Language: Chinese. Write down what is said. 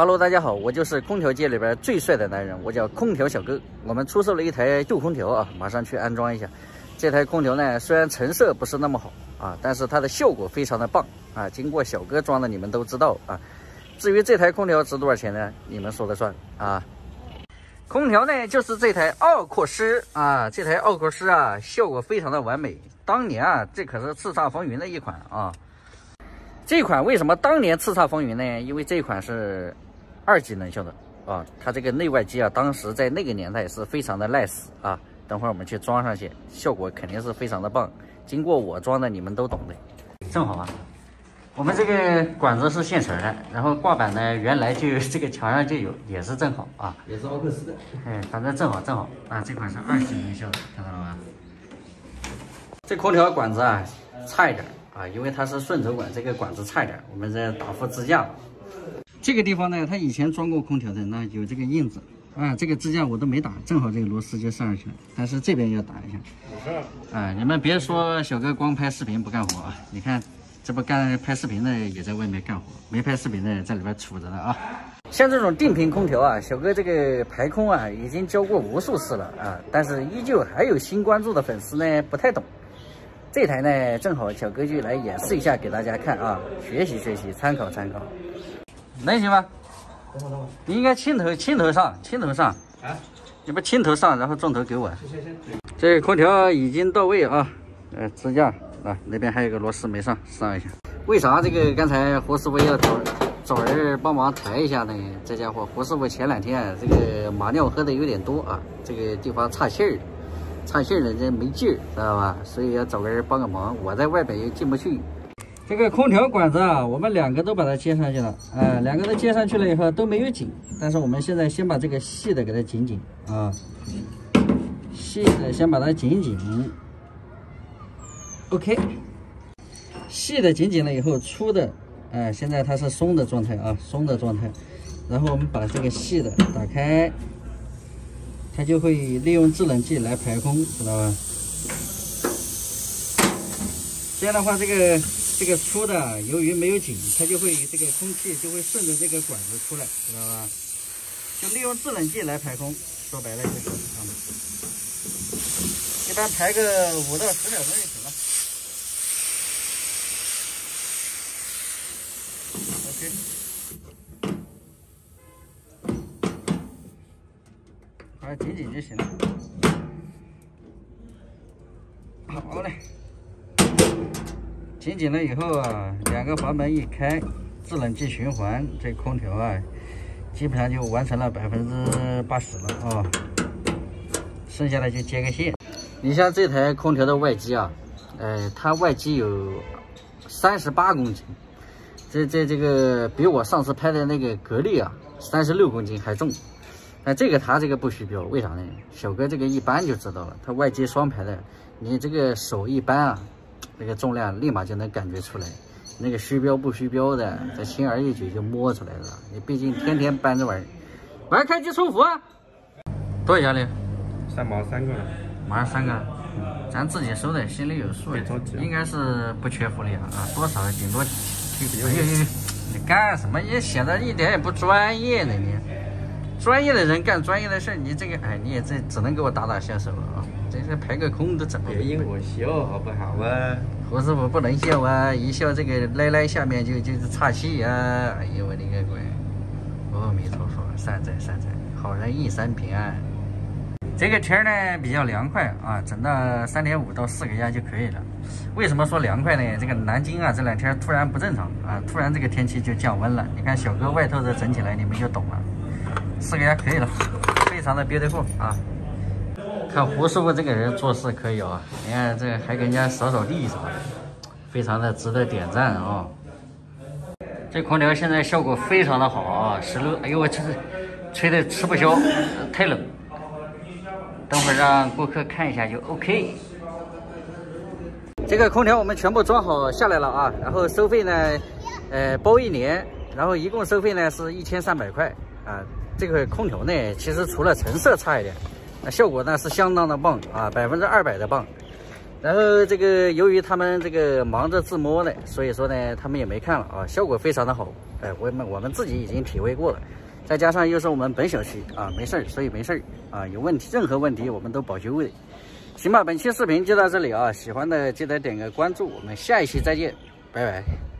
Hello， 大家好，我就是空调界里边最帅的男人，我叫空调小哥。我们出售了一台旧空调啊，马上去安装一下。这台空调呢，虽然成色不是那么好啊，但是它的效果非常的棒啊。经过小哥装的，你们都知道啊。至于这台空调值多少钱呢？你们说了算啊。空调呢，就是这台奥阔斯啊，这台奥阔斯啊，效果非常的完美。当年啊，这可是叱咤风云的一款啊。这款为什么当年叱咤风云呢？因为这款是2级能效的啊，它这个内外机啊，当时在那个年代是非常的nice啊。等会儿我们去装上去，效果肯定是非常的棒。经过我装的，你们都懂的。正好啊，我们这个管子是现成的，然后挂板呢，原来就这个墙上就有，也是正好啊，也是奥克斯的。哎，反正正好啊，这款是2级能效的，看到了吗？这空调管子啊，差一点啊，因为它是顺轴管，这个管子差一点，我们这打副支架。这个地方呢，它以前装过空调的，那有这个印子啊，这个支架我都没打，正好这个螺丝就上去了，但是这边要打一下。啊，你们别说小哥光拍视频不干活啊，你看这不拍视频的也在外面干活，没拍视频的在里边杵着呢啊。像这种定频空调啊，小哥这个排空啊已经教过无数次了啊，但是依旧还有新关注的粉丝呢不太懂。这台呢，正好小哥就来演示一下给大家看啊，学习学习，参考参考。能行吗？等会。你应该轻头上啊！你不轻头上，然后重头给我。这个空调已经到位啊，支架啊，那边还有个螺丝没上一下。为啥这个刚才胡师傅要找人帮忙抬一下呢？这家伙胡师傅前2天这个马尿喝的有点多啊，这个地方岔气儿了，这没劲儿，知道吧？所以要找个人帮个忙，我在外边又进不去。这个空调管子啊，我们2个都把它接上去了，2个都接上去了以后都没有紧，但是我们现在先把这个细的给它紧啊，细的先把它紧 ，OK， 细的紧了以后，粗的，现在它是松的状态啊，然后我们把这个细的打开，它就会利用制冷剂来排空，知道吧？这样的话，这个粗的由于没有紧，它就会这个空气就会顺着这个管子出来，知道吧？就利用制冷剂来排空，说白了就是一般排个5到10秒钟就行了。OK， 把它紧就行了。好嘞。紧了以后啊，2个阀门一开，制冷剂循环，这空调啊，基本上就完成了80%了啊。剩下的就接个线。你像这台空调的外机啊，它外机有38公斤，这个比我上次拍的那个格力啊36公斤还重。这个它这个不虚标，为啥呢？小哥这个一搬就知道了，它外机双排的，你这个手一搬啊。这个重量立马就能感觉出来，那个虚标不虚标的，这轻而易举就摸出来了。你毕竟天天搬着玩开机凑符啊！多少压力？3毛3个，马上3个，咱自己收的，心里有数，应该是不缺福利啊，多少顶多你干什么？你显得一点也不专业呢！你专业的人干专业的事，你这个你也这只能给我打下手啊！这是排个空都怎么别因我笑好不好啊？胡师傅不能笑啊，一笑这个来下面就是岔气啊！哎呦我的个乖！阿弥陀佛，善哉，好人一生平安。这个天呢比较凉快啊，整到3.5到4个压就可以了。为什么说凉快呢？这个南京啊这2天突然不正常啊，突然这个天气就降温了。你看小哥外头这整起来，你们就懂了。4个压可以了，非常的beautiful啊。看胡师傅这个人做事可以啊，你看这还给人家扫地什么的，非常的值得点赞啊。这空调现在效果非常的好啊，16，哎呦我这是吹的吃不消，太冷。等会儿让顾客看一下就 OK。这个空调我们全部装好下来了啊，然后收费呢，包1年，然后一共收费呢是1300块啊。这个空调呢，其实除了成色差一点。效果呢是相当的棒啊，200%的棒。然后这个由于他们这个忙着自摸呢，所以说呢他们也没看了啊，效果非常的好。我们自己已经体会过了，再加上又是我们本小区啊，没事儿，所以没事儿啊，有问题任何问题我们都保修的。行吧，本期视频就到这里啊，喜欢的记得点个关注，我们下一期再见，拜拜。